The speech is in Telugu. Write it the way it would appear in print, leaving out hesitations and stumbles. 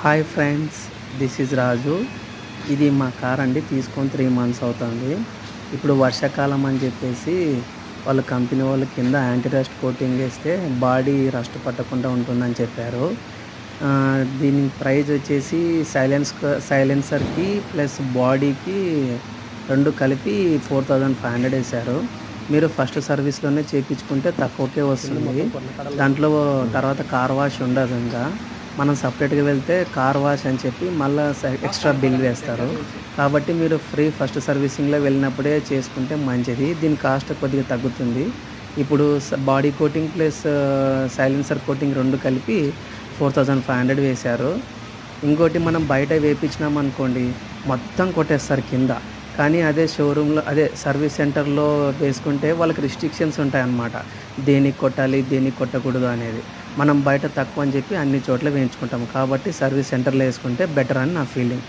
హాయ్ ఫ్రెండ్స్, దిస్ ఈజ్ రాజు. ఇది మా కార్ అండి. తీసుకొని 3 మంత్స్ అవుతుంది. ఇప్పుడు వర్షాకాలం అని చెప్పేసి వాళ్ళ కంపెనీ వాళ్ళు కింద యాంటీ రస్ట్ కోటింగ్ వేస్తే బాడీ రస్ట్ పట్టకుండా ఉంటుందని చెప్పారు. దీని ప్రైస్ వచ్చేసి సైలెన్సర్కి ప్లస్ బాడీకి రెండు కలిపి 4500 వేశారు. మీరు ఫస్ట్ సర్వీస్లోనే చేయించుకుంటే తక్కువకే వస్తుంది. దాంట్లో తర్వాత కార్ వాష్ ఉండదు. ఇంకా మనం సపరేట్గా వెళ్తే కార్ వాష్ అని చెప్పి మళ్ళీ ఎక్స్ట్రా బిల్ వేస్తారు. కాబట్టి మీరు ఫ్రీ ఫస్ట్ సర్వీసింగ్లో వెళ్ళినప్పుడే చేసుకుంటే మంచిది. దీని కాస్ట్ కొద్దిగా తగ్గుతుంది. ఇప్పుడు body coating plus silencer coating రెండు కలిపి 4500 వేశారు. ఇంకోటి మనం బయట వేయించినామనుకోండి, మొత్తం కొట్టేస్తారు కింద. కానీ అదే షోరూంలో, అదే సర్వీస్ సెంటర్లో వేసుకుంటే వాళ్ళకి రిస్ట్రిక్షన్స్ ఉంటాయన్నమాట. దేనికి కొట్టాలి, దేనికి కొట్టకూడదు అనేది. మనం బయట తక్కువ అని చెప్పి అన్ని చోట్ల వేయించుకుంటాము. కాబట్టి సర్వీస్ సెంటర్లో వేసుకుంటే బెటర్ అని నా ఫీలింగ్.